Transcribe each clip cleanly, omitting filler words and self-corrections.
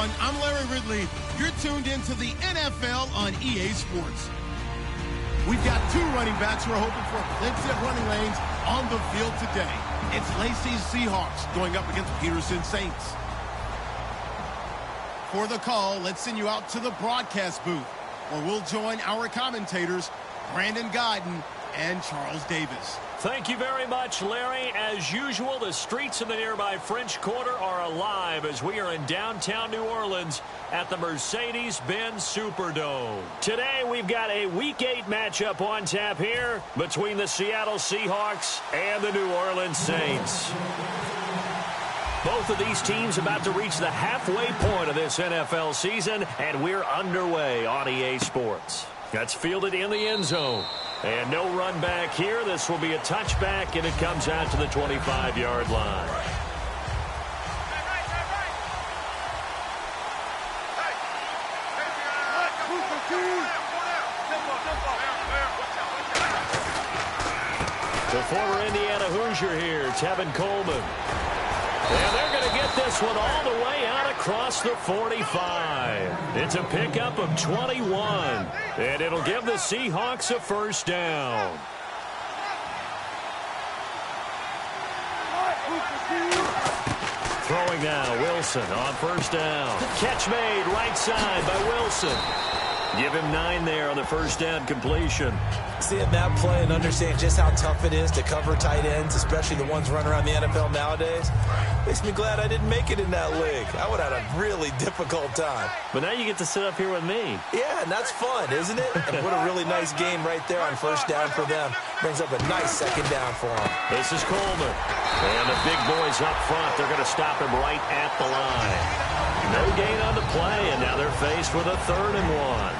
everyone. I'm Larry Ridley. You're tuned into the NFL on EA Sports. We've got two running backs who are hoping for a glimpse at running lanes on the field today. It's Lacey's Seahawks going up against Peterson's Saints. For the call, let's send you out to the broadcast booth, where we'll join our commentators, Brandon Godden and Charles Davis. Thank you very much, Larry. As usual, the streets in the nearby French Quarter are alive as we are in downtown New Orleans at the Mercedes-Benz Superdome. Today, we've got a Week 8 matchup on tap here between the Seattle Seahawks and the New Orleans Saints. Both of these teams about to reach the halfway point of this NFL season, and we're underway on EA Sports. That's fielded in the end zone. And no run back here. This will be a touchback, and it comes out to the 25-yard line. The former Indiana Hoosier here, Tevin Coleman. And they're going to get this one all the way out across the 45. It's a pickup of 21. And it'll give the Seahawks a first down. Throwing now, Wilson on first down. Catch made right side by Wilson. Give him 9 there on the first down completion. Seeing that play and understand just how tough it is to cover tight ends, especially the ones running around the NFL nowadays, makes me glad I didn't make it in that league. I would have had a really difficult time. But now you get to sit up here with me. Yeah, and that's fun, isn't it? And what a really nice game right there on first down for them. Brings up a nice second down for them. This is Coleman. And the big boys up front, they're going to stop him right at the line. No gain on the play, and now they're faced with a 3rd and 1.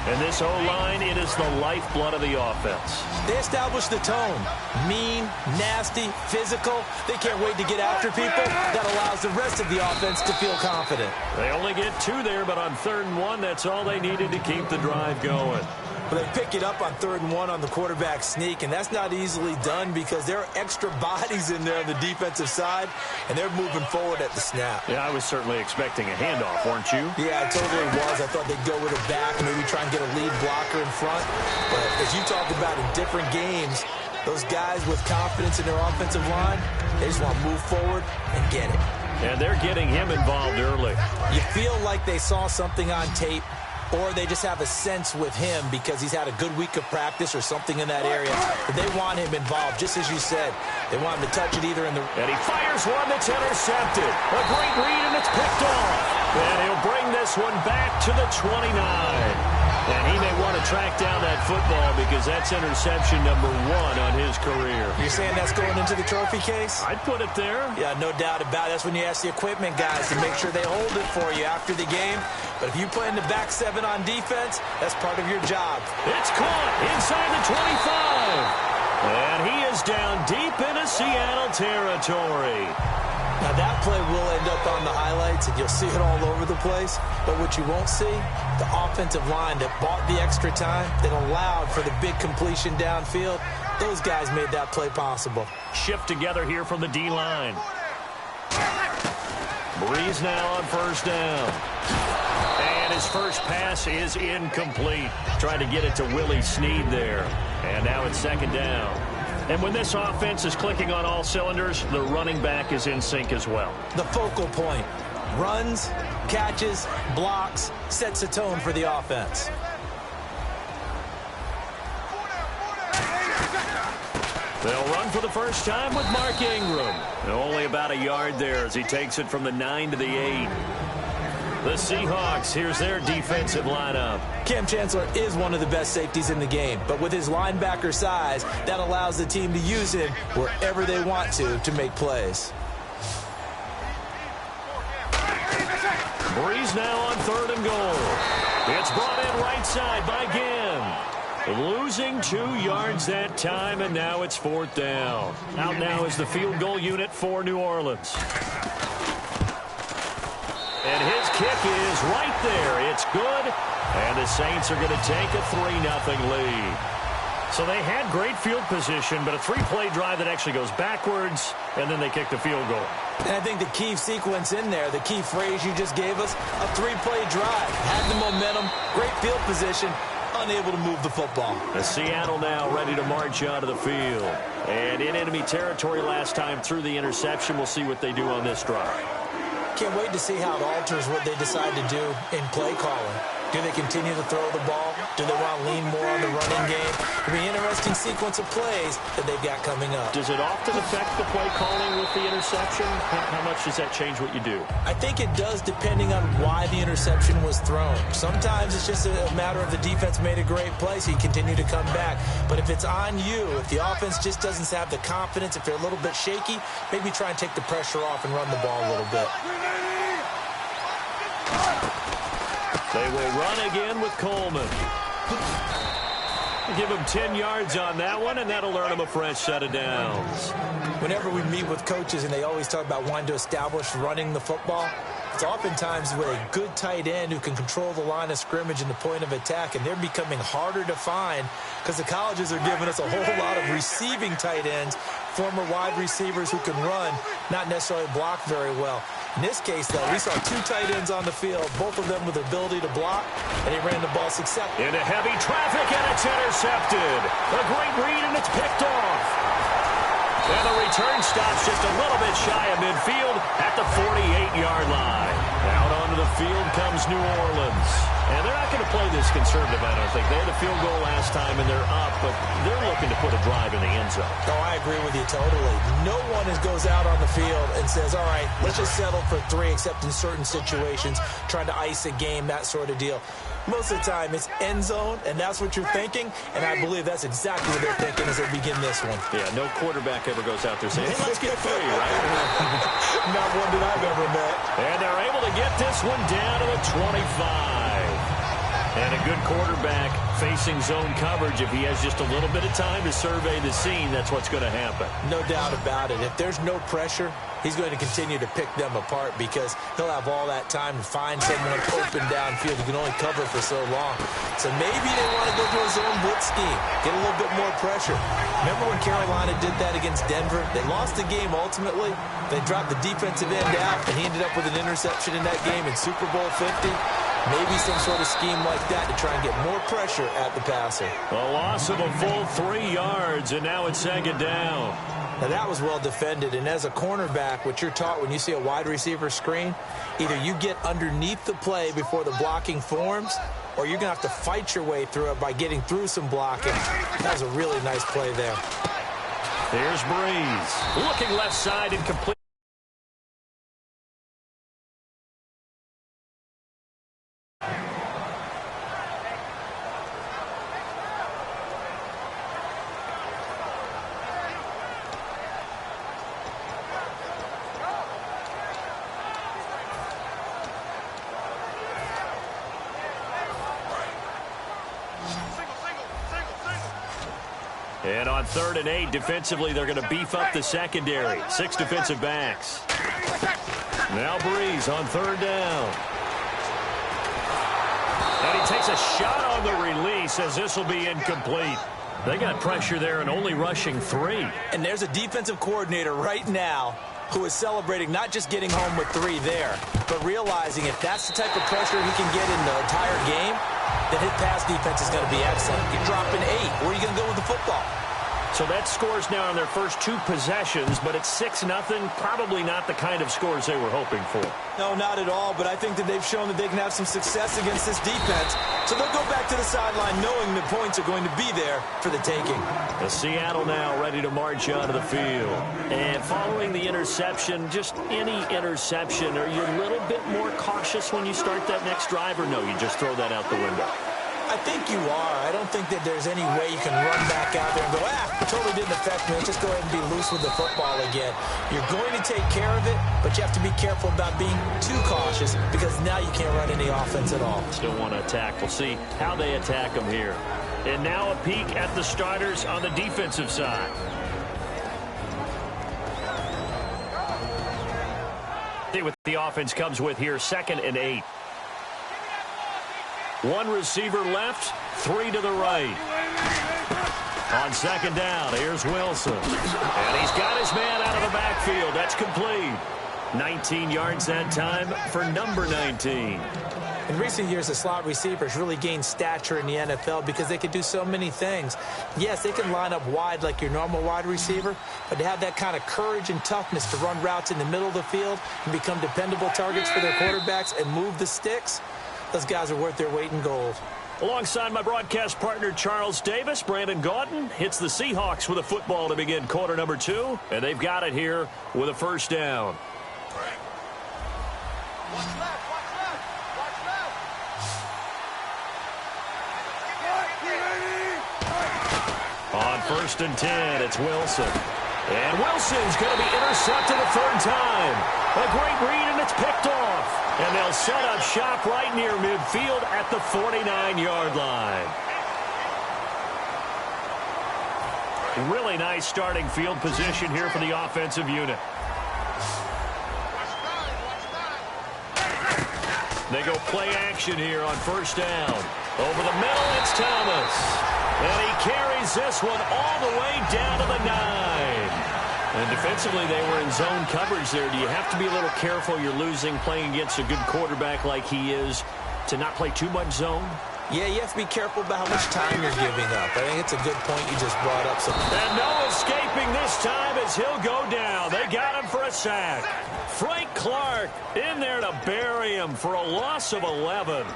And this O-line, it is the lifeblood of the offense. They establish the tone. Mean, nasty, physical. They can't wait to get after people. That allows the rest of the offense to feel confident. They only get 2 there, but on 3rd and 1, that's all they needed to keep the drive going. But they pick it up on 3rd and 1 on the quarterback sneak, and that's not easily done because there are extra bodies in there on the defensive side, and they're moving forward at the snap. Yeah, I was certainly expecting a handoff, weren't you? Yeah, I totally was. I thought they'd go with it back, maybe try and get a lead blocker in front. But as you talked about in different games, those guys with confidence in their offensive line, they just want to move forward and get it. And they're getting him involved early. You feel like they saw something on tape, or they just have a sense with him because he's had a good week of practice or something in that area. But they want him involved, just as you said. They want him to touch it either in the... And he fires one that's intercepted. A great read, and it's picked off. And he'll bring this one back to the 29. And he may want to track down that football because that's interception number 1 on his career. You're saying that's going into the trophy case? I'd put it there. Yeah, no doubt about it. That's when you ask the equipment guys to make sure they hold it for you after the game. But if you play in the back 7 on defense, that's part of your job. It's caught inside the 25. And he is down deep into Seattle territory. Now, that play will end up on the highlights, and you'll see it all over the place. But what you won't see, the offensive line that bought the extra time, that allowed for the big completion downfield, those guys made that play possible. Shift together here from the D-line. Breeze now on first down. And his first pass is incomplete. Trying to get it to Willie Snead there. And now it's 2nd down. And when this offense is clicking on all cylinders, the running back is in sync as well. The focal point. Runs, catches, blocks, sets a tone for the offense. They'll run for the first time with Mark Ingram. Only about a yard there as he takes it from the 9 to the 8. The Seahawks, here's their defensive lineup. Cam Chancellor is one of the best safeties in the game, but with his linebacker size, that allows the team to use him wherever they want to make plays. Breeze now on 3rd and goal. It's brought in right side by Ginn. Losing 2 yards that time, and now it's 4th down. Out now is the field goal unit for New Orleans. And his kick is right there. It's good. And the Saints are going to take a 3-0 lead. So they had great field position, but a 3-play drive that actually goes backwards, and then they kick the field goal. And I think the key sequence in there, the key phrase you just gave us, a 3-play drive. Had the momentum, great field position, unable to move the football. The Seattle now ready to march onto the field. And in enemy territory last time through the interception. We'll see what they do on this drive. Can't wait to see how it alters what they decide to do in play calling. Do they continue to throw the ball? Do they want to lean more on the running game? It'll be an interesting sequence of plays that they've got coming up. Does it often affect the play calling with the interception? How much does that change what you do? I think it does depending on why the interception was thrown. Sometimes it's just a matter of the defense made a great play, so you continue to come back. But if it's on you, if the offense just doesn't have the confidence, if they're a little bit shaky, maybe try and take the pressure off and run the ball a little bit. They will run again with Coleman. Give him 10 yards on that one, and that'll earn him a fresh set of downs. Whenever we meet with coaches, and they always talk about wanting to establish running the football, it's oftentimes with a good tight end who can control the line of scrimmage and the point of attack, and they're becoming harder to find because the colleges are giving us a whole lot of receiving tight ends, former wide receivers who can run, not necessarily block very well. In this case, though, we saw 2 tight ends on the field, both of them with the ability to block, and he ran the ball successfully. Into heavy traffic, and it's intercepted. A great read, and it's picked off. And the return stops just a little bit shy of midfield at the 48-yard line. Out onto the field comes New Orleans. And they're not going to play this conservative, I don't think. They had a field goal last time, and they're up, but they're looking to put a drive in the end zone. Oh, I agree with you totally. No one goes out on the field and says, all right, let's just settle for 3, except in certain situations, trying to ice a game, that sort of deal. Most of the time, it's end zone, and that's what you're thinking, and I believe that's exactly what they're thinking as they begin this one. Yeah, no quarterback ever goes out there saying, hey, let's get 3, right? Not one that I've ever met. And they're able to get this one down to the 25. And a good quarterback facing zone coverage. If he has just a little bit of time to survey the scene, that's what's going to happen. No doubt about it. If there's no pressure, he's going to continue to pick them apart because he'll have all that time to find someone open downfield. He can only cover for so long. So maybe they want to go to a zone blitz scheme, get a little bit more pressure. Remember when Carolina did that against Denver? They lost the game ultimately. They dropped the defensive end out, and he ended up with an interception in that game in Super Bowl 50. Maybe some sort of scheme like that to try and get more pressure at the passer. A loss of a full 3 yards, and now it's second down. Now, that was well defended, and as a cornerback, what you're taught when you see a wide receiver screen, either you get underneath the play before the blocking forms, or you're going to have to fight your way through it by getting through some blocking. That was a really nice play there. Here's Breeze. Looking left side and complete. And on 3rd and 8, defensively, they're going to beef up the secondary. 6 defensive backs. Now Breeze on 3rd down. And he takes a shot on the release as this will be incomplete. They got pressure there and only rushing 3. And there's a defensive coordinator right now who is celebrating not just getting home with 3 there, but realizing if that's the type of pressure he can get in the entire game, then his pass defense is going to be excellent. You're dropping 8. Where are you going to go with the football? So that scores now on their first 2 possessions, but it's 6-0. Probably not the kind of scores they were hoping for. No, not at all, but I think that they've shown that they can have some success against this defense. So they'll go back to the sideline knowing the points are going to be there for the taking. The Seattle now ready to march onto the field. And following the interception, just any interception, are you a little bit more cautious when you start that next drive, or no, you just throw that out the window? I think you are. I don't think that there's any way you can run back out there and go, it totally didn't affect me. Let's just go ahead and be loose with the football again. You're going to take care of it, but you have to be careful about being too cautious because now you can't run any offense at all. Still want to attack. We'll see how they attack them here. And now a peek at the starters on the defensive side. See what the offense comes with here, 2nd and 8. 1 receiver left, 3 to the right. On 2nd down, here's Wilson. And he's got his man out of the backfield. That's complete. 19 yards that time for number 19. In recent years, the slot receivers really gained stature in the NFL because they can do so many things. Yes, they can line up wide like your normal wide receiver, but to have that kind of courage and toughness to run routes in the middle of the field and become dependable targets for their quarterbacks and move the sticks, those guys are worth their weight in gold. Alongside my broadcast partner, Charles Davis, Brandon Gaudin hits the Seahawks with a football to begin quarter number 2, and they've got it here with a first down. On 1st and 10, it's Wilson. And Wilson's going to be intercepted a third time. A great read, and it's picked off. And they'll set up shop right near midfield at the 49-yard line. Really nice starting field position here for the offensive unit. They go play action here on first down. Over the middle, it's Thomas. And he carries this one all the way down to the 9. And defensively, they were in zone coverage there. Do you have to be a little careful? You're losing, playing against a good quarterback like he is, to not play too much zone? Yeah, you have to be careful about how much time you're giving up. I think it's a good point you just brought up. And no escaping this time as he'll go down. They got him for a sack. Frank Clark in there to bury him for a loss of 11.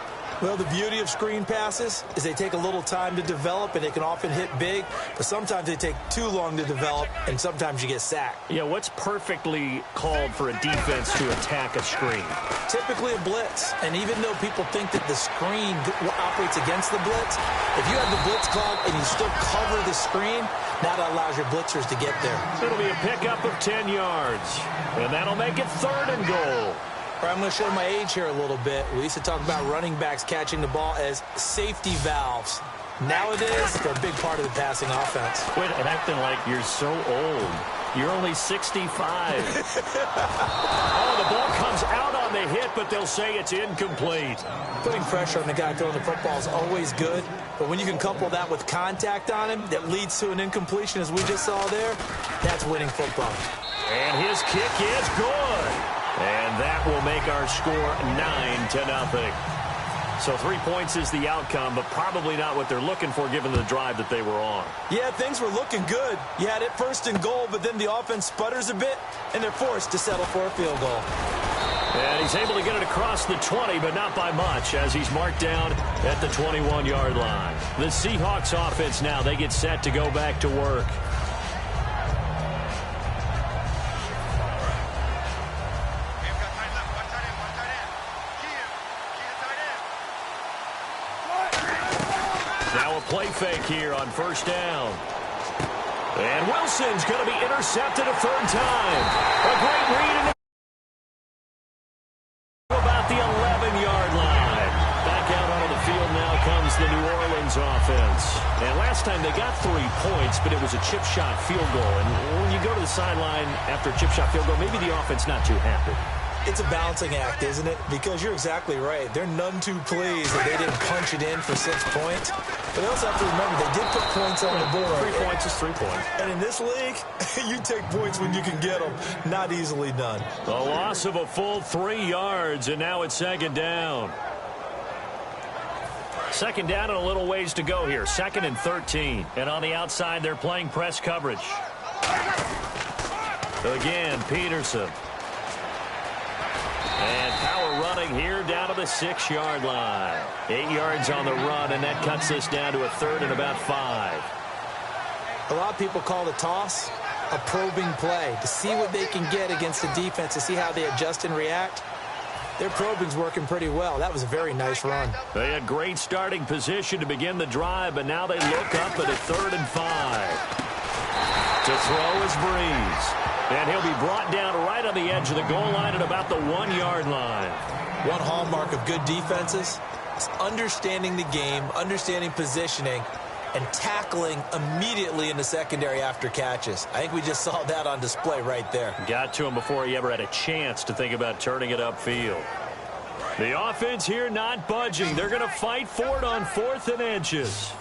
Well, the beauty of screen passes is they take a little time to develop, and they can often hit big, but sometimes they take too long to develop, and sometimes you get sacked. Yeah, what's perfectly called for a defense to attack a screen? Typically a blitz, and even though people think that the screen operates against the blitz, if you have the blitz called and you still cover the screen, that allows your blitzers to get there. It'll be a pickup of 10 yards, and that'll make it 3rd and goal. I'm going to show my age here a little bit. We used to talk about running backs catching the ball as safety valves. Nowadays, they're a big part of the passing offense. Quit acting like you're so old. You're only 65. Oh, the ball comes out on the hit, but they'll say it's incomplete. Putting pressure on the guy throwing the football is always good, but when you can couple that with contact on him that leads to an incompletion, as we just saw there, that's winning football. And his kick is good. And that will make our score 9-0. So 3 points is the outcome, but probably not what they're looking for given the drive that they were on. Yeah, things were looking good. You had it 1st and goal, but then the offense sputters a bit, and they're forced to settle for a field goal. And he's able to get it across the 20, but not by much, as he's marked down at the 21-yard line. The Seahawks offense now, they get set to go back to work. Play fake here on first down. And Wilson's going to be intercepted a third time. A great read about the 11-yard line. Back out onto the field now comes the New Orleans offense. And last time they got 3 points, but it was a chip shot field goal. And when you go to the sideline after a chip shot field goal, maybe the offense not too happy. It's a balancing act, isn't it? Because you're exactly right. They're none too pleased that they didn't punch it in for 6 points. But they also have to remember they did put points on the board. 3 points is 3 points. And in this league, you take points when you can get them. Not easily done. A loss of a full 3 yards, and now it's 2nd down. 2nd down and a little ways to go here. 2nd and 13. And on the outside, they're playing press coverage. Again, Peterson. And power running here down to the 6-yard line. 8 yards on the run, and that cuts us down to a 3rd and about 5. A lot of people call the toss a probing play to see what they can get against the defense, to see how they adjust and react. Their probing's working pretty well. That was a very nice run. They had great starting position to begin the drive, but now they look up at a 3rd and 5. To throw is Breeze. And he'll be brought down right on the edge of the goal line at about the 1-yard line. One hallmark of good defenses is understanding the game, understanding positioning, and tackling immediately in the secondary after catches. I think we just saw that on display right there. Got to him before he ever had a chance to think about turning it upfield. The offense here not budging. They're going to fight for it on 4th and inches.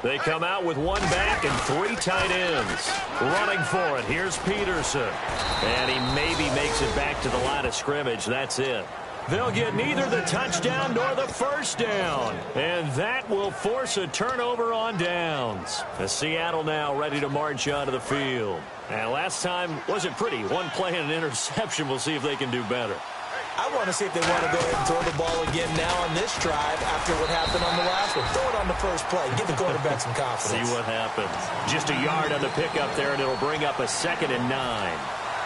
They come out with 1 back and 3 tight ends. Running for it, here's Peterson. And he maybe makes it back to the line of scrimmage. That's it. They'll get neither the touchdown nor the first down. And that will force a turnover on downs. As Seattle now ready to march onto the field. And last time wasn't pretty. One play and an interception. We'll see if they can do better. I want to see if they want to go ahead and throw the ball again now on this drive after what happened on the last one. Throw it on the first play. Give the quarterback some confidence. See what happens. Just a yard on the pickup there, and it'll bring up a 2nd and 9.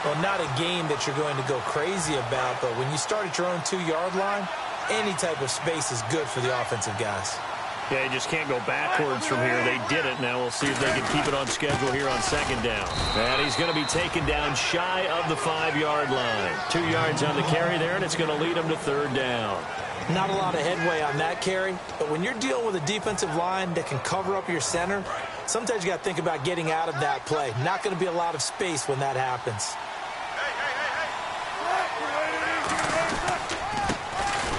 Well, not a game that you're going to go crazy about, but when you start at your own 2-yard line, any type of space is good for the offensive guys. Yeah, you just can't go backwards from here. They did it. Now we'll see if they can keep it on schedule here on 2nd down. And he's going to be taken down shy of the 5-yard line. 2 yards on the carry there, and it's going to lead him to 3rd down. Not a lot of headway on that carry, but when you're dealing with a defensive line that can cover up your center, sometimes you got to think about getting out of that play. Not going to be a lot of space when that happens.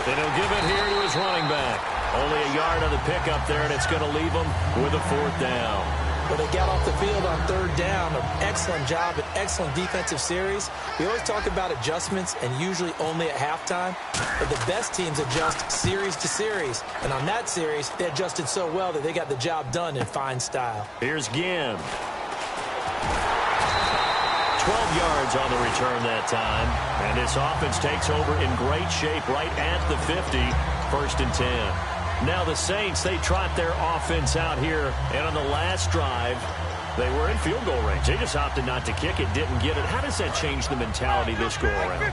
And he'll give it here to his running back. Only a yard on the pickup there, and it's going to leave him with a 4th down. Well, they got off the field on 3rd down. An excellent job, an excellent defensive series. We always talk about adjustments, and usually only at halftime. But the best teams adjust series to series. And on that series, they adjusted so well that they got the job done in fine style. Here's Ginn. 12 yards on the return that time. And this offense takes over in great shape right at the 50. 1st and 10. Now the Saints, they trot their offense out here. And on the last drive, they were in field goal range. They just opted not to kick it, didn't get it. How does that change the mentality this go-around?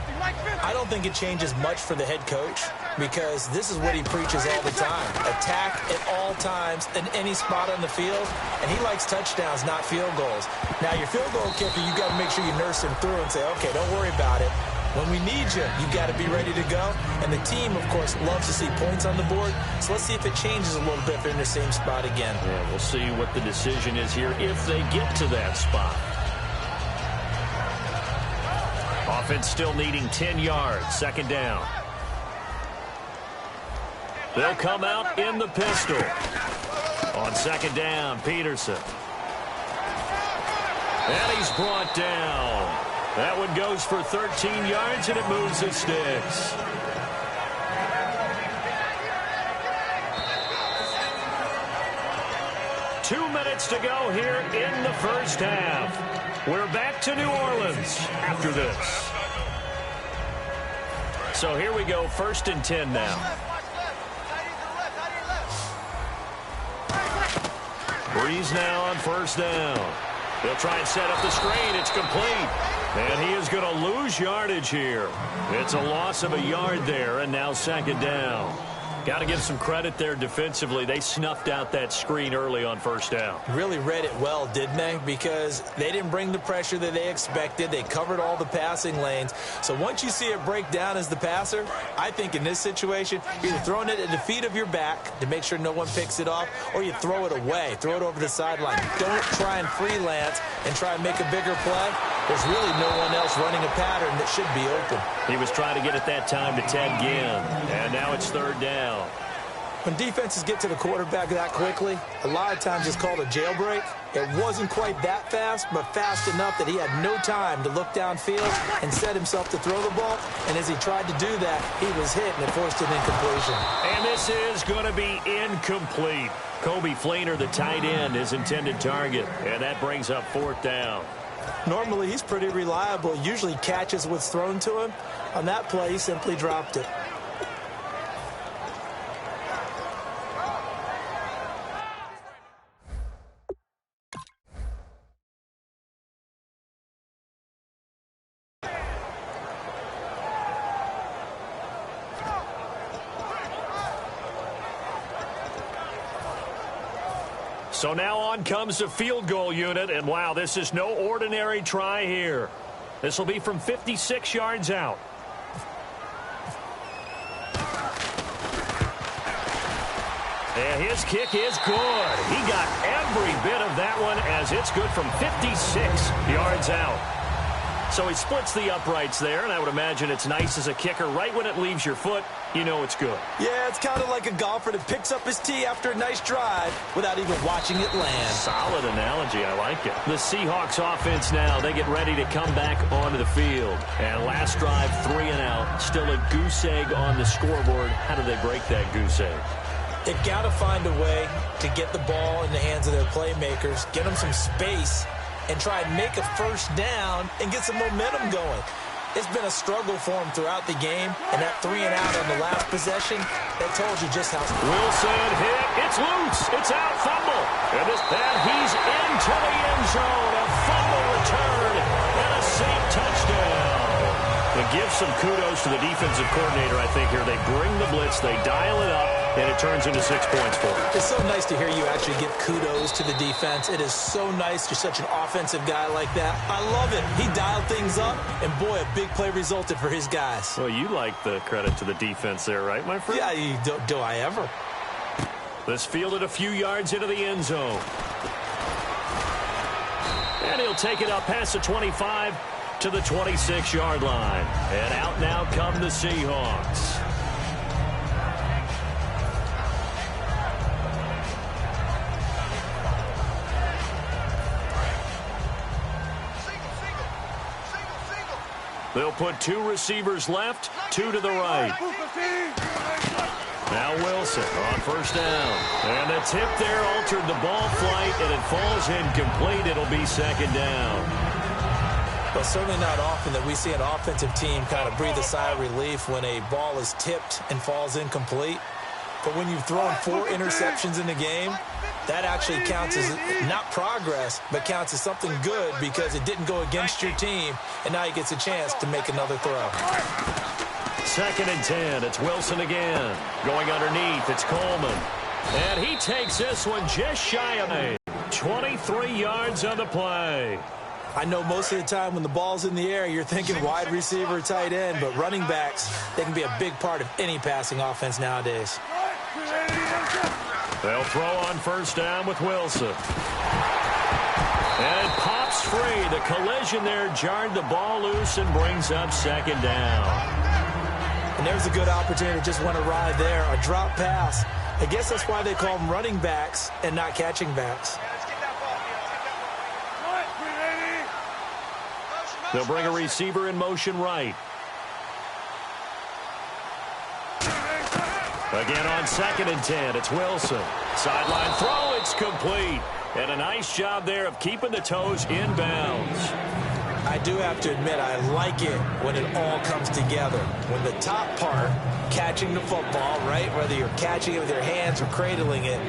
I don't think it changes much for the head coach because this is what he preaches all the time. Attack at all times in any spot on the field, and he likes touchdowns, not field goals. Now, your field goal kicker, you got to make sure you nurse him through and say, okay, don't worry about it. When we need you, you got to be ready to go. And the team, of course, loves to see points on the board. So let's see if it changes a little bit if they're in the same spot again. Yeah, we'll see what the decision is here if they get to that spot. Offense still needing 10 yards. 2nd down. They'll come out in the pistol. On 2nd down, Peterson. And he's brought down. That one goes for 13 yards, and it moves the sticks. Two minutes to go here in the first half. We're back to New Orleans after this. So here we go, 1st and 10 now. Breeze now on 1st down. They'll try and set up the screen. It's complete. And he is going to lose yardage here. It's a loss of a yard there, and now 2nd down. Got to give some credit there defensively. They snuffed out that screen early on 1st down. Really read it well, didn't they? Because they didn't bring the pressure that they expected. They covered all the passing lanes. So once you see it break down as the passer, I think in this situation, you're either throwing it at the feet of your back to make sure no one picks it off, or you throw it away. Throw it over the sideline. Don't try and freelance and try and make a bigger play. There's really no one else running a pattern that should be open. He was trying to get at that time to Ted Ginn. And now it's 3rd down. When defenses get to the quarterback that quickly, a lot of times it's called a jailbreak. It wasn't quite that fast, but fast enough that he had no time to look downfield and set himself to throw the ball. And as he tried to do that, he was hit, and it forced an incompletion. And this is going to be incomplete. Kobe Fleener, the tight end, his intended target. And that brings up 4th down. Normally, he's pretty reliable. Usually catches what's thrown to him. On that play, he simply dropped it. So now on comes the field goal unit, and wow, this is no ordinary try here. This will be from 56 yards out. And his kick is good. He got every bit of that one as it's good from 56 yards out. So he splits the uprights there, and I would imagine it's nice as a kicker. Right when it leaves your foot, you know it's good. Yeah, it's kind of like a golfer that picks up his tee after a nice drive without even watching it land. Solid analogy. I like it. The Seahawks offense now. They get ready to come back onto the field. And last drive, 3 and out. Still a goose egg on the scoreboard. How do they break that goose egg? They've got to find a way to get the ball in the hands of their playmakers, get them some space, and try and make a first down and get some momentum going. It's been a struggle for him throughout the game, and that 3 and out on the last possession, that told you just how... Wilson hit. It's loose. It's out. Fumble. And he's into the end zone. A fumble return and a safe touchdown. To give some kudos to the defensive coordinator, I think, here. They bring the blitz, they dial it up, and it turns into 6 points for him. It's so nice to hear you actually give kudos to the defense. It is so nice. You're such an offensive guy like that. I love it. He dialed things up, and boy, a big play resulted for his guys. Well, you like the credit to the defense there, right, my friend? Yeah, do I ever? This fielded a few yards into the end zone. And he'll take it up past the 25 to the 26-yard line. And out now come the Seahawks. They'll put 2 receivers left, 2 to the right. Now Wilson on first down. And the tip there altered the ball flight, and it falls incomplete. It'll be second down. But certainly not often that we see an offensive team kind of breathe a sigh of relief when a ball is tipped and falls incomplete. But when you've thrown 4 interceptions in the game, that actually counts as not progress, but counts as something good because it didn't go against your team, and now he gets a chance to make another throw. 2nd and 10. It's Wilson again. Going underneath, it's Coleman. And he takes this one just shy of 23 yards on the play. I know most of the time when the ball's in the air, you're thinking wide receiver, tight end, but running backs, they can be a big part of any passing offense nowadays. They'll throw on first down with Wilson. And it pops free. The collision there jarred the ball loose and brings up second down. And there's a good opportunity. Just went awry there. A drop pass. I guess that's why they call them running backs and not catching backs. They'll bring a receiver in motion right. Again on 2nd and 10, it's Wilson. Sideline throw, it's complete. And a nice job there of keeping the toes in bounds. I do have to admit, I like it when it all comes together. When the top part, catching the football, right, whether you're catching it with your hands or cradling it,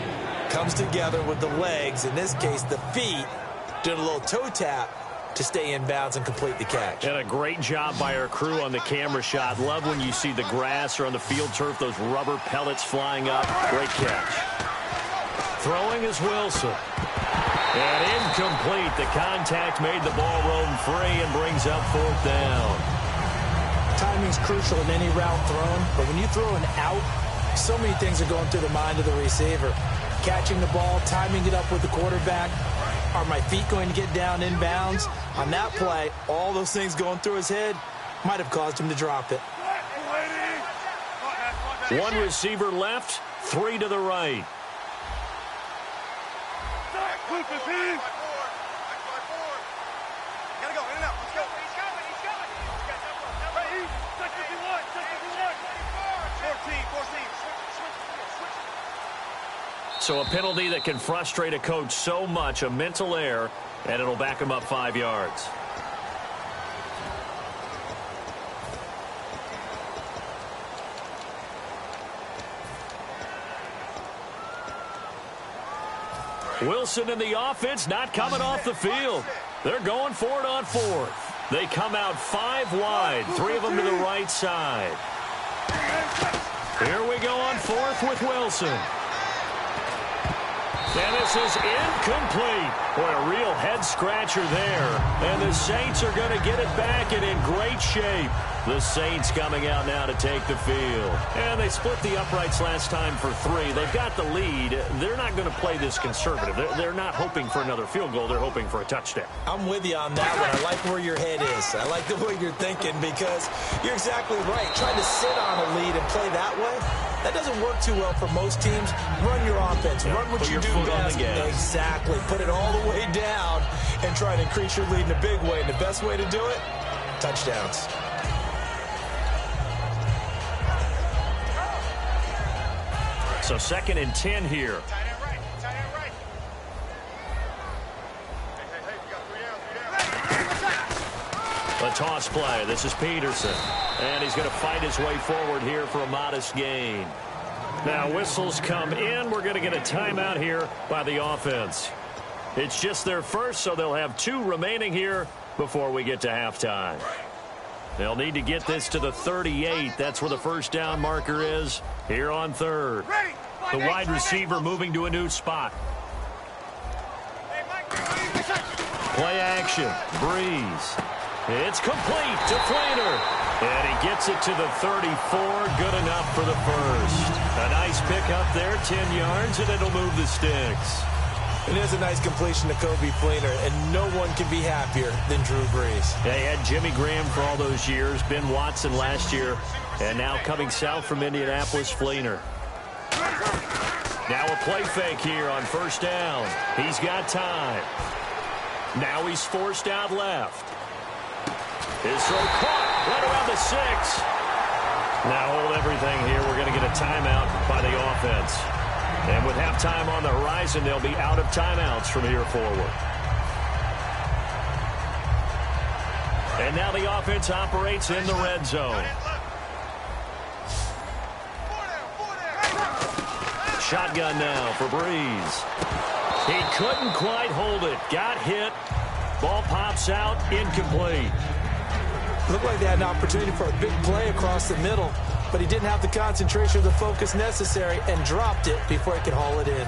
comes together with the legs, in this case the feet, doing a little toe tap to stay in bounds and complete the catch. And a great job by our crew on the camera shot. Love when you see the grass or on the field turf, those rubber pellets flying up. Great catch. Throwing is Wilson. And incomplete. The contact made the ball roam free and brings up 4th down. Timing's crucial in any route thrown, but when you throw an out, so many things are going through the mind of the receiver. Catching the ball, timing it up with the quarterback. Are my feet going to get down in bounds? On that play, all those things going through his head might have caused him to drop it. 1 receiver left, 3 to the right. So a penalty that can frustrate a coach so much, a mental error, and it'll back him up 5 yards. Wilson and the offense not coming off the field. They're going for it on 4th. They come out 5 wide, 3 of them to the right side. Here we go on 4th with Wilson. And this is incomplete. Boy, a real head-scratcher there. And the Saints are going to get it back and in great shape. The Saints coming out now to take the field. And they split the uprights last time for 3. They've got the lead. They're not going to play this conservative. They're not hoping for another field goal. They're hoping for a touchdown. I'm with you on that one. I like where your head is. I like the way you're thinking because you're exactly right. Trying to sit on a lead and play that way, that doesn't work too well for most teams. Run your offense. Run what you do best. Exactly. Put it all the way down and try to increase your lead in a big way. And the best way to do it, touchdowns. So 2nd and 10 here. A toss play. This is Peterson. And he's going to fight his way forward here for a modest gain. Now whistles come in. We're going to get a timeout here by the offense. It's just their first, so they'll have 2 remaining here before we get to halftime. They'll need to get this to the 38. That's where the first down marker is here on 3rd. The wide receiver moving to a new spot. Play action. Breeze. It's complete to Fleener. And he gets it to the 34. Good enough for the first. A nice pickup there, 10 yards, and it'll move the sticks. It is a nice completion to Kobe Fleener, and no one can be happier than Drew Brees. They had Jimmy Graham for all those years, Ben Watson last year, and now coming south from Indianapolis, Fleener. Now a play fake here on first down. He's got time. Now he's forced out left. His throw caught right around the 6. Now hold everything here. We're going to get a timeout by the offense. And with halftime on the horizon, they'll be out of timeouts from here forward. And now the offense operates in the red zone. Shotgun now for Breeze. He couldn't quite hold it. Got hit. Ball pops out. Incomplete. Looked like they had an opportunity for a big play across the middle, but he didn't have the concentration or the focus necessary and dropped it before he could haul it in.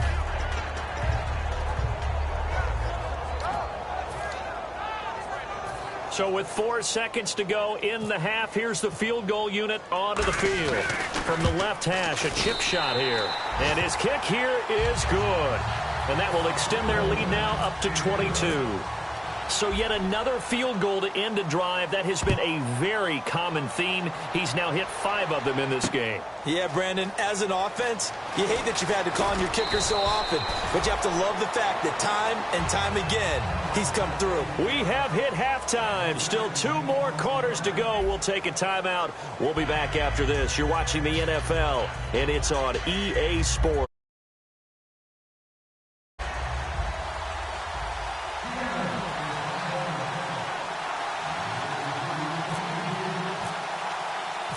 So with 4 seconds to go in the half, here's the field goal unit onto the field. From the left hash, a chip shot here. And his kick here is good. And that will extend their lead now up to 22. So yet another field goal to end a drive. That has been a very common theme. He's now hit 5 of them in this game. Yeah, Brandon, as an offense, you hate that you've had to call on your kicker so often, but you have to love the fact that time and time again, he's come through. We have hit halftime. Still 2 more quarters to go. We'll take a timeout. We'll be back after this. You're watching the NFL, and it's on EA Sports.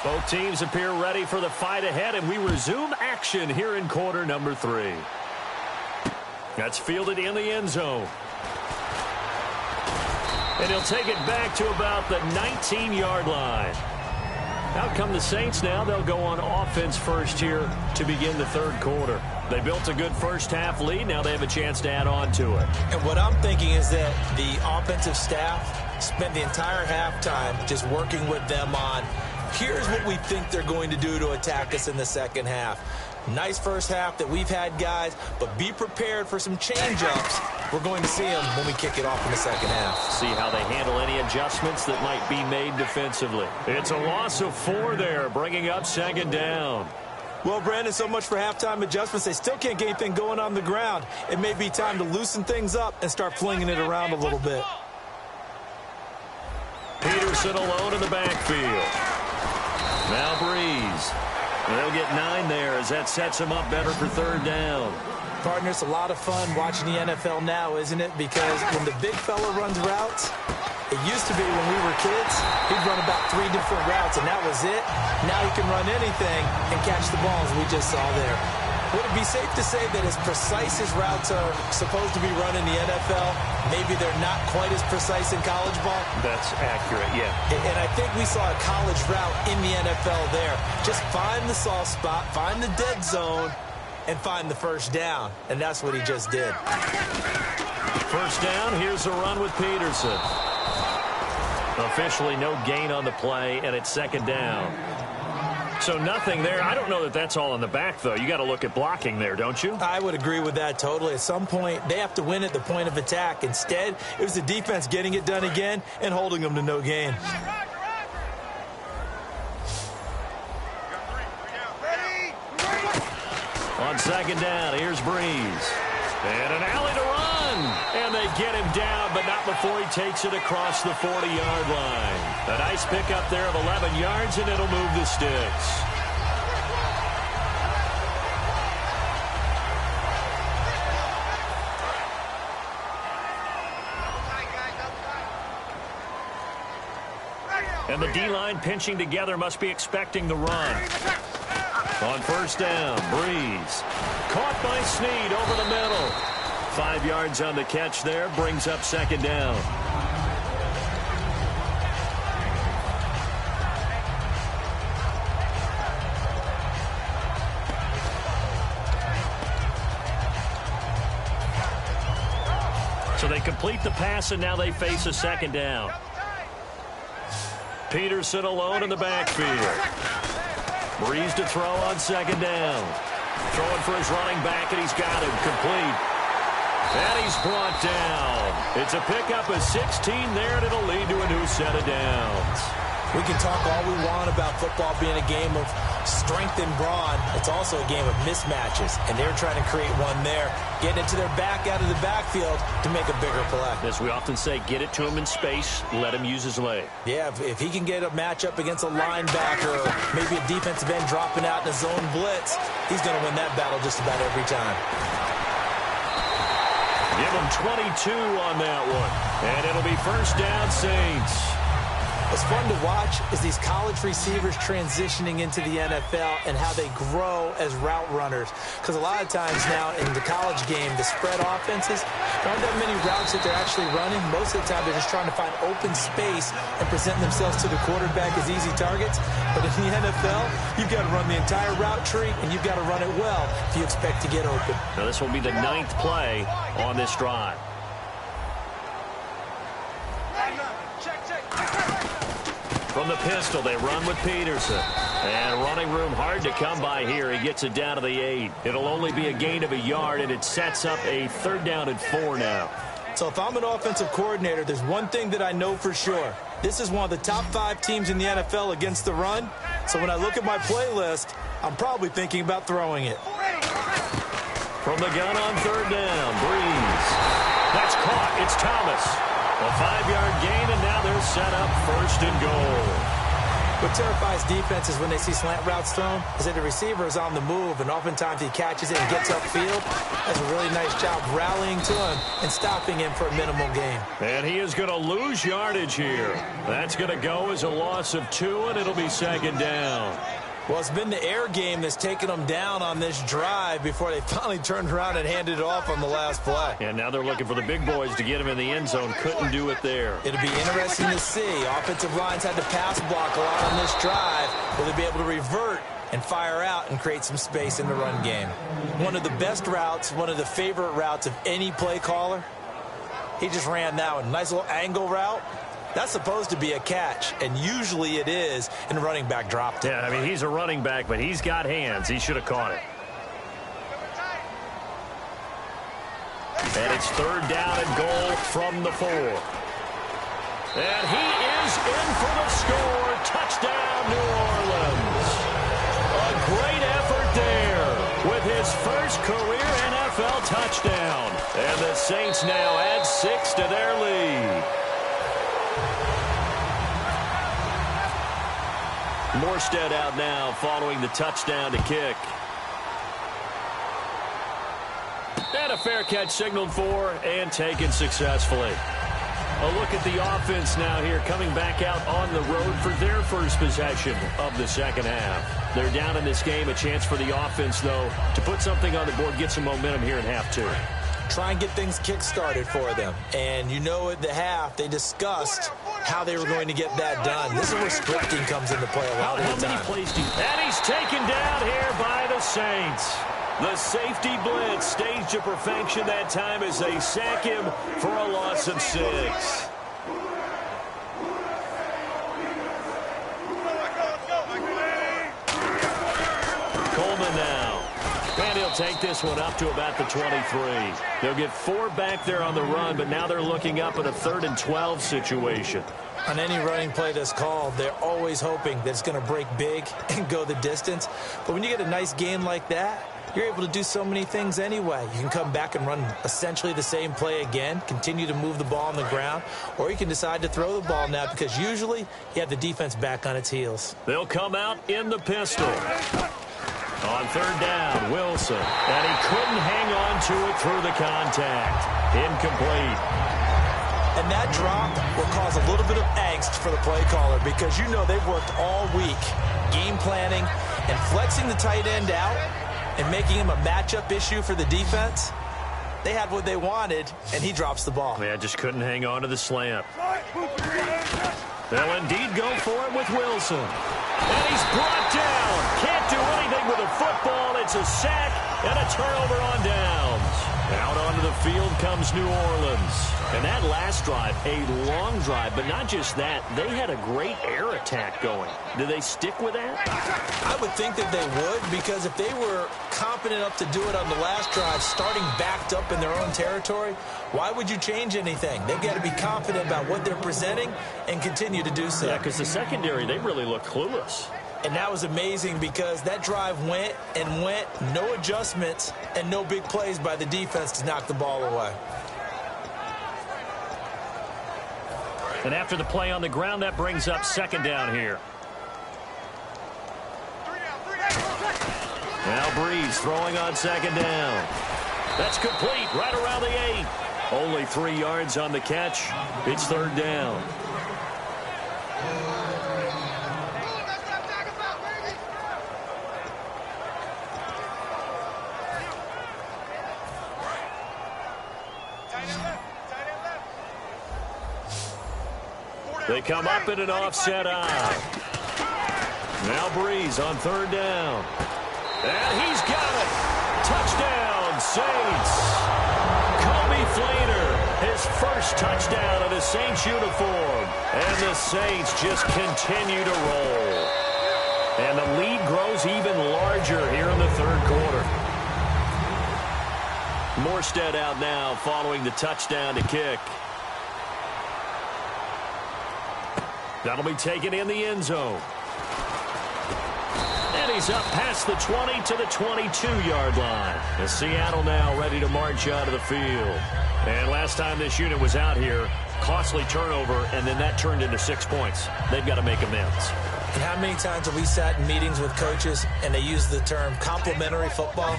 Both teams appear ready for the fight ahead, and we resume action here in quarter number 3. That's fielded in the end zone. And he'll take it back to about the 19-yard line. Out come the Saints now. They'll go on offense first here to begin the 3rd quarter. They built a good first half lead. Now they have a chance to add on to it. And what I'm thinking is that the offensive staff spent the entire halftime just working with them on, here's what we think they're going to do to attack us in the second half. Nice first half that we've had, guys, but be prepared for some change-ups. We're going to see them when we kick it off in the second half. See how they handle any adjustments that might be made defensively. It's a loss of 4 there, bringing up 2nd down. Well, Brandon, so much for halftime adjustments. They still can't get anything going on the ground. It may be time to loosen things up and start flinging it around a little bit. Peterson alone in the backfield. Now Breeze. They'll get 9 there as that sets him up better for 3rd down. Partner, it's a lot of fun watching the NFL now, isn't it? Because when the big fella runs routes, it used to be when we were kids, he'd run about 3 different routes, and that was it. Now he can run anything and catch the balls we just saw there. Would it be safe to say that as precise as routes are supposed to be run in the NFL, maybe they're not quite as precise in college ball? That's accurate, yeah. And I think we saw a college route in the NFL there. Just find the soft spot, find the dead zone, and find the first down, and that's what he just did. First down, here's a run with Peterson. Officially no gain on the play, and it's second down. So nothing there. I don't know that that's all in the back, though. You got to look at blocking there, don't you? I would agree with that totally. At some point, they have to win at the point of attack. Instead, it was the defense getting it done again and holding them to no gain. On second down, here's Breeze. And an alley to run. And they get him down, but not before he takes it across the 40-yard line. A nice pickup there of 11 yards, and it'll move the sticks. And the D-line pinching together must be expecting the run. On first down, Breeze. Caught by Snead over the middle. 5 yards on the catch there, brings up second down. So they complete the pass, and now they face a second down. Peterson alone in the backfield. Breeze to throw on second down. Throwing for his running back, and he's got him complete. And he's brought down. It's a pickup of 16 there, and it'll lead to a new set of downs. We can talk all we want about football being a game of strength and brawn. It's also a game of mismatches, and they're trying to create one there, getting it to their back out of the backfield to make a bigger play. As we often say, get it to him in space, let him use his leg. Yeah, if he can get a matchup against a linebacker or maybe a defensive end dropping out in a zone blitz, he's going to win that battle just about every time. Give him 22 on that one, and it'll be first down, Saints. What's fun to watch is these college receivers transitioning into the NFL and how they grow as route runners. Because a lot of times now in the college game, the spread offenses, there aren't that many routes that they're actually running. Most of the time, they're just trying to find open space and present themselves to the quarterback as easy targets. But in the NFL, you've got to run the entire route tree, and you've got to run it well if you expect to get open. Now, this will be the 9th play on this drive. From the pistol, they run with Peterson. And running room hard to come by here. He gets it down to the 8. It'll only be a gain of a yard, and it sets up a 3rd down and 4 now. So if I'm an offensive coordinator, there's one thing that I know for sure. This is one of the top 5 teams in the NFL against the run. So when I look at my playlist, I'm probably thinking about throwing it. From the gun on 3rd down, Breeze. That's caught. It's Thomas. A 5-yard gain, and now they're set up 1st and goal. What terrifies defenses when they see slant routes thrown is that the receiver is on the move, and oftentimes he catches it and gets upfield. Does a really nice job rallying to him and stopping him for a minimal gain. And he is going to lose yardage here. That's going to go as a loss of 2, and it'll be 2nd down. Well, it's been the air game that's taken them down on this drive before they finally turned around and handed it off on the last play. And now they're looking for the big boys to get him in the end zone. Couldn't do it there. It'll be interesting to see. Offensive lines had to pass block a lot on this drive. Will they be able to revert and fire out and create some space in the run game? One of the best routes, one of the favorite routes of any play caller. He just ran that one. Nice little angle route. That's supposed to be a catch, and usually it is, and the running back dropped it. Yeah, I mean, he's a running back, but he's got hands. He should have caught it. And it's 3rd down and goal from the 4. And he is in for the score. Touchdown, New Orleans. A great effort there with his first career NFL touchdown. And the Saints now add 6 to their lead. Morstead out now following the touchdown to kick. And a fair catch signaled for and taken successfully. A look at the offense now here coming back out on the road for their first possession of the second half. They're down in this game. A chance for the offense, though, to put something on the board, get some momentum here in half 2. Try and get things kick-started for them. And you know at the half, they discussed how they were going to get that done. This is where scripting comes into play a lot of the time. And he's taken down here by the Saints. The safety blitz staged to perfection that time as they sack him for a loss of 6. Coleman now. And he'll take this one up to about the 23. They'll get 4 back there on the run, but now they're looking up at a 3rd and 12 situation. On any running play that's called, they're always hoping that it's going to break big and go the distance. But when you get a nice gain like that, you're able to do so many things anyway. You can come back and run essentially the same play again, continue to move the ball on the ground, or you can decide to throw the ball now because usually you have the defense back on its heels. They'll come out in the pistol. On 3rd down, Wilson. And he couldn't hang on to it through the contact. Incomplete. And that drop will cause a little bit of angst for the play caller because you know they've worked all week game planning and flexing the tight end out and making him a matchup issue for the defense. They had what they wanted, and he drops the ball. Yeah, just couldn't hang on to the slant. They'll indeed go for it with Wilson. And he's brought down. Can't do anything with a football. It's a sack and a turnover on downs. Out onto the field comes New Orleans. And that last drive, a long drive, but not just that. They had a great air attack going. Do they stick with that? I would think that they would, because if they were competent enough to do it on the last drive, starting backed up in their own territory, why would you change anything? They've got to be confident about what they're presenting and continue to do so. Yeah, because the secondary, they really look clueless. And that was amazing because that drive went and went, no adjustments, and no big plays by the defense to knock the ball away. And after the play on the ground, that brings up 2nd down here. Now Breeze throwing on 2nd down. That's complete right around the 8. Only 3 yards on the catch. It's 3rd down. They come up in an offset eye. Now Breeze on 3rd down. And he's got it. Touchdown, Saints. Kobe Fleener, his first touchdown in a Saints uniform. And the Saints just continue to roll. And the lead grows even larger here in the 3rd quarter. Morstead out now following the touchdown to kick. That'll be taken in the end zone. And he's up past the 20 to the 22-yard line. And Seattle now ready to march out of the field. And last time this unit was out here, costly turnover, and then that turned into 6 points. They've got to make amends. And how many times have we sat in meetings with coaches and they use the term complementary football?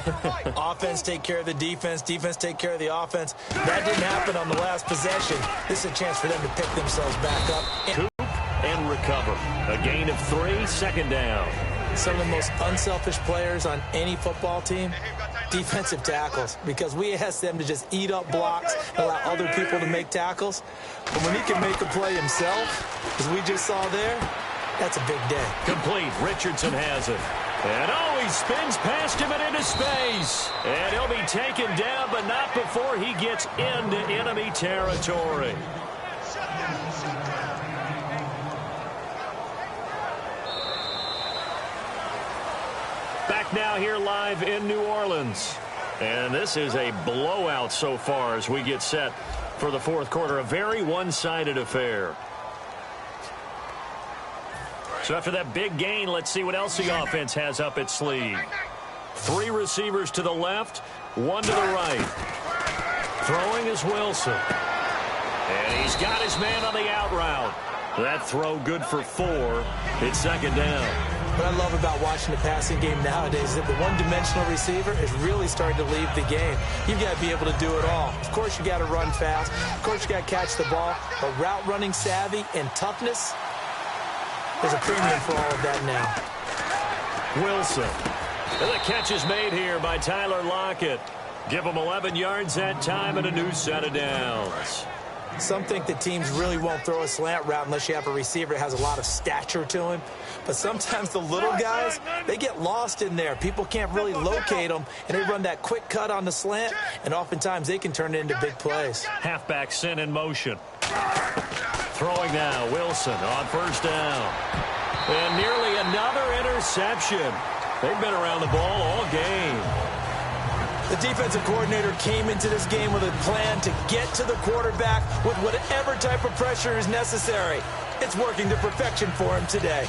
Offense take care of the defense, defense take care of the offense. That didn't happen on the last possession. This is a chance for them to pick themselves back up. And recover. A gain of 3, 2nd down. Some of the most unselfish players on any football team, defensive tackles, because we ask them to just eat up blocks and allow other people to make tackles. But when he can make a play himself, as we just saw there, that's a big day. Complete. Richardson has it. And he spins past him and into space. And he'll be taken down, but not before he gets into enemy territory. Back now here live in New Orleans. And this is a blowout so far as we get set for the 4th quarter. A very one-sided affair. So after that big gain, let's see what else the offense has up its sleeve. 3 receivers to the left, 1 to the right. Throwing is Wilson. And he's got his man on the out route. That throw good for 4. It's 2nd down. What I love about watching the passing game nowadays is that the one-dimensional receiver is really starting to leave the game. You've got to be able to do it all. Of course, you got to run fast. Of course, you got to catch the ball. But route running savvy and toughness, there's a premium for all of that now. Wilson. And the catch is made here by Tyler Lockett. Give him 11 yards that time and a new set of downs. Some think that teams really won't throw a slant route unless you have a receiver that has a lot of stature to him. But sometimes the little guys, they get lost in there. People can't really locate them, and they run that quick cut on the slant, and oftentimes they can turn it into big plays. Halfback sent in motion. Throwing now, Wilson on first down. And nearly another interception. They've been around the ball all game. The defensive coordinator came into this game with a plan to get to the quarterback with whatever type of pressure is necessary. It's working to perfection for him today.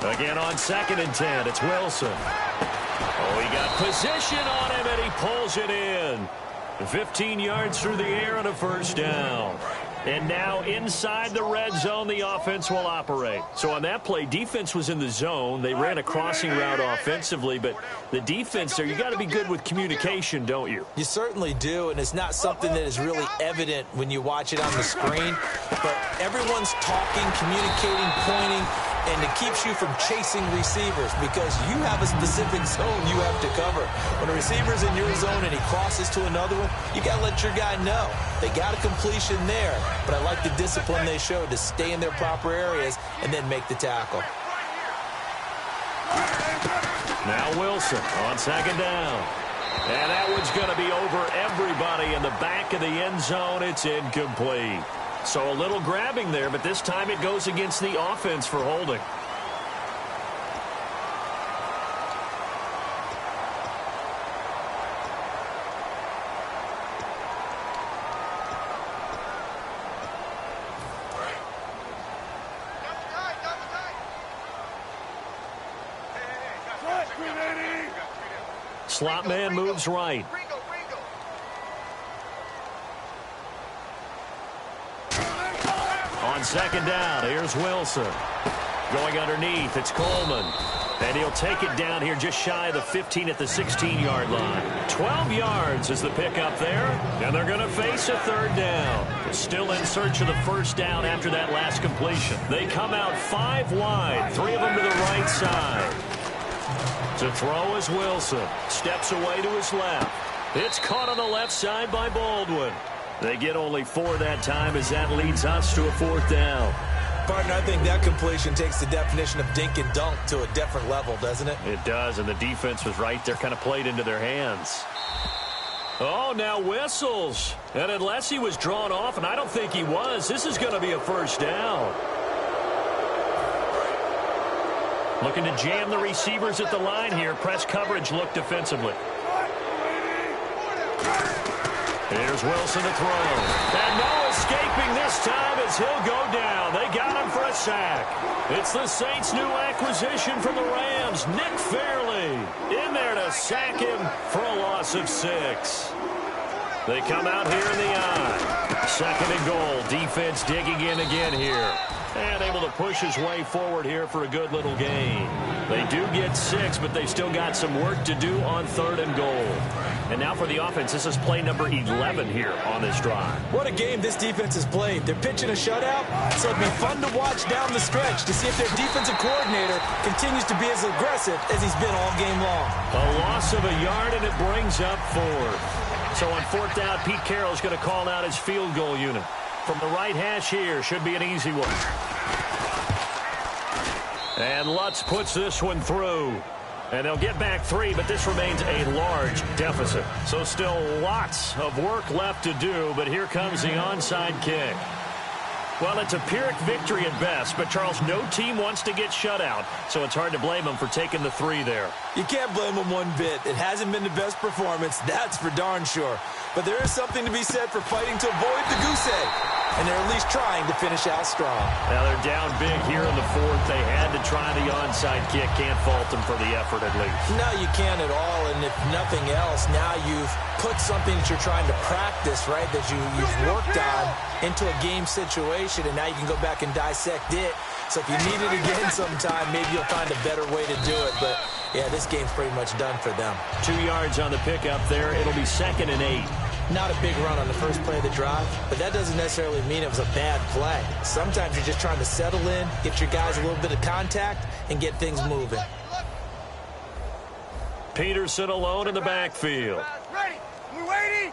Again on 2nd and 10, it's Wilson. Oh, he got position on him, and he pulls it in. 15 yards through the air and a first down. And now inside the red zone, the offense will operate. So on that play, defense was in the zone. They ran a crossing route offensively, but the defense there, you got to be good with communication, don't you? You certainly do, and it's not something that is really evident when you watch it on the screen. But everyone's talking, communicating, pointing, and it keeps you from chasing receivers because you have a specific zone you have to cover. When a receiver's in your zone and he crosses to another one, you got to let your guy know. They got a completion there, but I like the discipline they showed to stay in their proper areas and then make the tackle. Now Wilson on 2nd down. And that one's going to be over everybody in the back of the end zone. It's incomplete. So a little grabbing there, but this time it goes against the offense for holding. Slot man moves right. On 2nd down, here's Wilson. Going underneath, it's Coleman. And he'll take it down here just shy of the 15 at the 16-yard line. 12 yards is the pickup there, and they're going to face a 3rd down. Still in search of the first down after that last completion. They come out 5 wide, 3 of them to the right side. To throw is Wilson. Steps away to his left. It's caught on the left side by Baldwin. They get only 4 that time as that leads us to a 4th down. Partner, I think that completion takes the definition of dink and dunk to a different level, doesn't it? It does, and the defense was right there, kind of played into their hands. Oh, now whistles. And unless he was drawn off, and I don't think he was, this is going to be a first down. Looking to jam the receivers at the line here. Press coverage look defensively. Here's Wilson to throw. And no escaping this time as he'll go down. They got him for a sack. It's the Saints' new acquisition from the Rams, Nick Fairley, in there to sack him for a loss of 6. They come out here in the eye. 2nd and goal. Defense digging in again here. And able to push his way forward here for a good little gain. They do get 6, but they still got some work to do on 3rd and goal. And now for the offense, this is play number 11 here on this drive. What a game this defense has played. They're pitching a shutout, so it'll be fun to watch down the stretch to see if their defensive coordinator continues to be as aggressive as he's been all game long. A loss of a yard, and it brings up 4th. So on 4th down, Pete Carroll's going to call out his field goal unit. From the right hash here, should be an easy one. And Lutz puts this one through. And they'll get back 3, but this remains a large deficit. So still lots of work left to do, but here comes the onside kick. Well, it's a Pyrrhic victory at best, but, Charles, no team wants to get shut out, so it's hard to blame them for taking the 3 there. You can't blame them one bit. It hasn't been the best performance, that's for darn sure. But there is something to be said for fighting to avoid the goose egg. And they're at least trying to finish out strong. Now they're down big here in the 4th. They had to try the onside kick. Can't fault them for the effort at least. No, you can't at all. And if nothing else, now you've put something that you're trying to practice, right, that you've worked on into a game situation. And now you can go back and dissect it. So if you need it again sometime, maybe you'll find a better way to do it. But, yeah, this game's pretty much done for them. 2 yards on the pickup there. It'll be 2nd and 8. not a big run on the first play of the drive, but that doesn't necessarily mean it was a bad play. Sometimes you're just trying to settle in, get your guys a little bit of contact, and get things moving. Peterson alone in the backfield. Ready. We're waiting.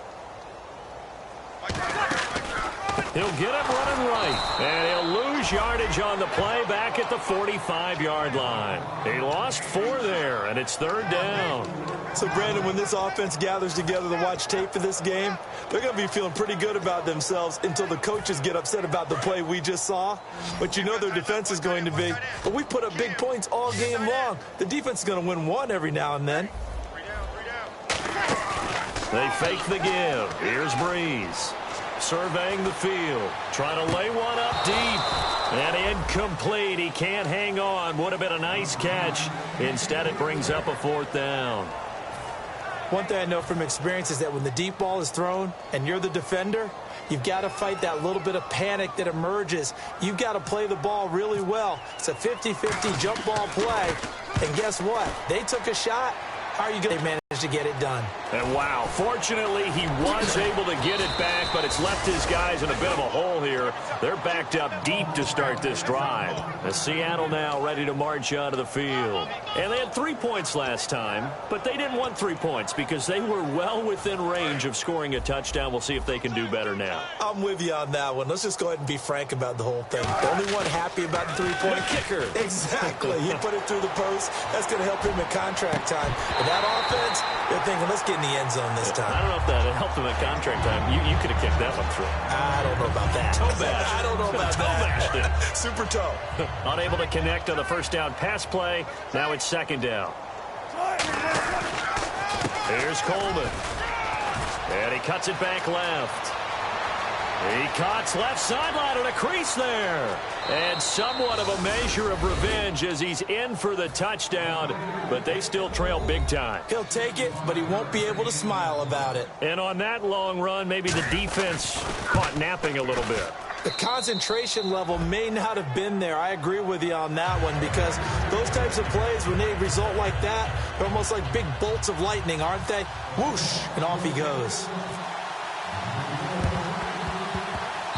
He'll get it running right, and he'll lose yardage on the play back at the 45-yard line. He lost 4 there, and it's 3rd down. So, Brandon, when this offense gathers together to watch tape for this game, they're going to be feeling pretty good about themselves until the coaches get upset about the play we just saw. But you know their defense is going to be. But we put up big points all game long. The defense is going to win one every now and then. They fake the give. Here's Breeze. Surveying the field, trying to lay one up deep, and incomplete. He can't hang on. Would have been a nice catch. Instead, it brings up a 4th down. One thing I know from experience is that when the deep ball is thrown and you're the defender, you've got to fight that little bit of panic that emerges. You've got to play the ball really well. It's a 50-50 jump ball play, and guess what? They took a shot. How are you going to manage to get it done? And wow, fortunately he was able to get it back, but it's left his guys in a bit of a hole here. They're backed up deep to start this drive. As Seattle now ready to march out of the field. And they had 3 points last time, but they didn't want 3 points because they were well within range of scoring a touchdown. We'll see if they can do better now. I'm with you on that one. Let's just go ahead and be frank about the whole thing. The only one happy about the 3-point kicker. Exactly. He put it through the post. That's going to help him in contract time. But that offense, they're thinking, let's get in the end zone this time. I don't know if that helped him at contract time. You could have kicked that one through. I don't know about that. Toe bash. I don't know about toe that. Bashed it. Super toe. Unable to connect on the first down pass play. Now it's 2nd down. Here's Coleman. And he cuts it back left. He cuts left sideline and a crease there. And somewhat of a measure of revenge as he's in for the touchdown, but they still trail big time. He'll take it, but he won't be able to smile about it. And on that long run, maybe the defense caught napping a little bit. The concentration level may not have been there. I agree with you on that one because those types of plays, when they result like that, they're almost like big bolts of lightning, aren't they? Whoosh, and off he goes.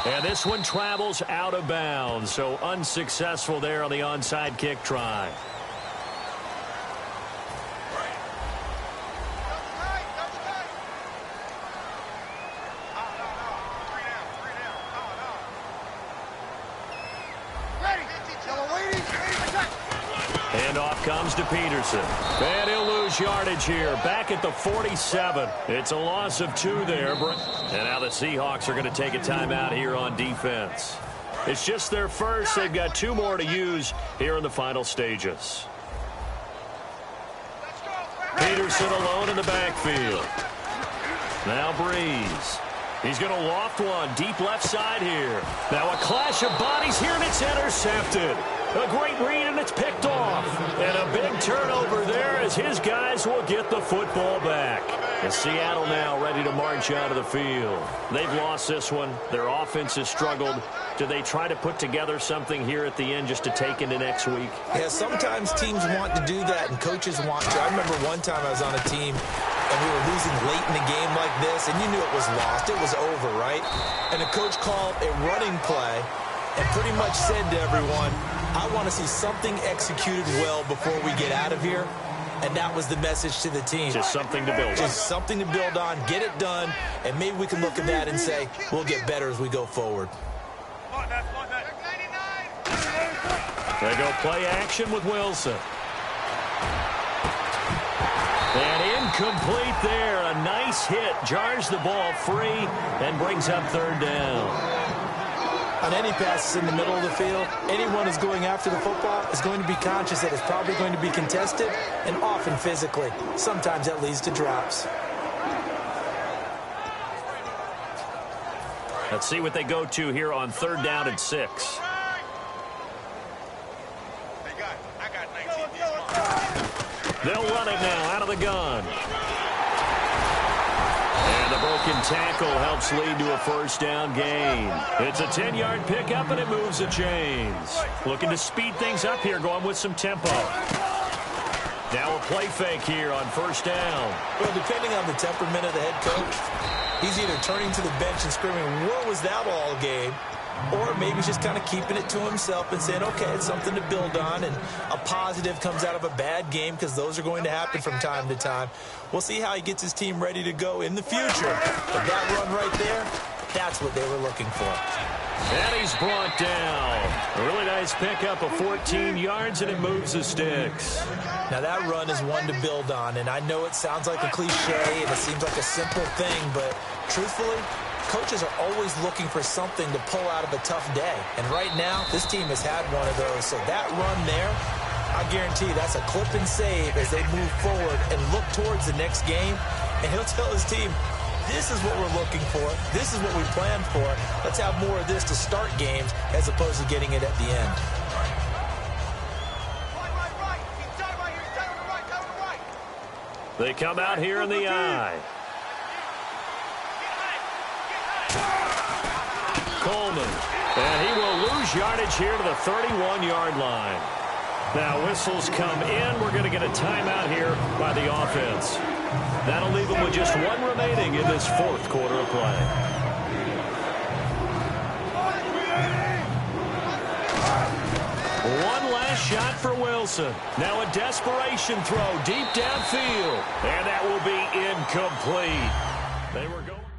And this one travels out of bounds, so unsuccessful there on the onside kick try. Handoff comes to Peterson. And he'll lose yardage here. Back at the 47. It's a loss of 2 there. And now the Seahawks are going to take a timeout here on defense. It's just their first. They've got 2 more to use here in the final stages. Peterson alone in the backfield. Now Breeze. He's going to loft one deep left side here. Now a clash of bodies here, and it's intercepted. A great read, and it's picked off. And a big turnover there as his guys will get the football back. And Seattle now ready to march out of the field. They've lost this one. Their offense has struggled. Do they try to put together something here at the end just to take into next week? Yeah, sometimes teams want to do that, and coaches want to. I remember one time I was on a team, and we were losing late in the game like this, and you knew it was lost. It was over, right? And the coach called a running play and pretty much said to everyone, I want to see something executed well before we get out of here. And that was the message to the team. Just something to build on. Just something to build on, get it done, and maybe we can look at that and say, we'll get better as we go forward. They go play action with Wilson. And incomplete there. A nice hit. Jars the ball free and brings up 3rd down. On any passes in the middle of the field, anyone who's going after the football is going to be conscious that it's probably going to be contested and often physically. Sometimes that leads to drops. Let's see what they go to here on 3rd down and 6. They'll run it now out of the gun. And the broken tackle helps lead to a 1st down gain. It's a 10-yard pickup, and it moves the chains. Looking to speed things up here, going with some tempo. Now a play fake here on 1st down. Well, depending on the temperament of the head coach, He's either turning to the bench and screaming, "Where was that all game?" Or maybe he's just kind of keeping it to himself and saying, okay, it's something to build on, and a positive comes out of a bad game, because those are going to happen from time to time. We'll see how he gets his team ready to go in the future. But that run right there, that's what they were looking for. And he's brought down. A really nice pickup of 14 yards, and it moves the sticks. Now, that run is one to build on, and I know it sounds like a cliche, and it seems like a simple thing, but truthfully, coaches are always looking for something to pull out of a tough day. And right now, this team has had one of those. So that run there, I guarantee that's a clip and save as they move forward and look towards the next game. And he'll tell his team, this is what we're looking for. This is what we planned for. Let's have more of this to start games as opposed to getting it at the end. They come out here in the eye. Coleman, and he will lose yardage here to the 31-yard line. Now whistles come in. We're going to get a timeout here by the offense. That'll leave them with just one remaining in this fourth quarter of play. One last shot for Wilson. Now a desperation throw deep downfield, and that will be incomplete. They were going.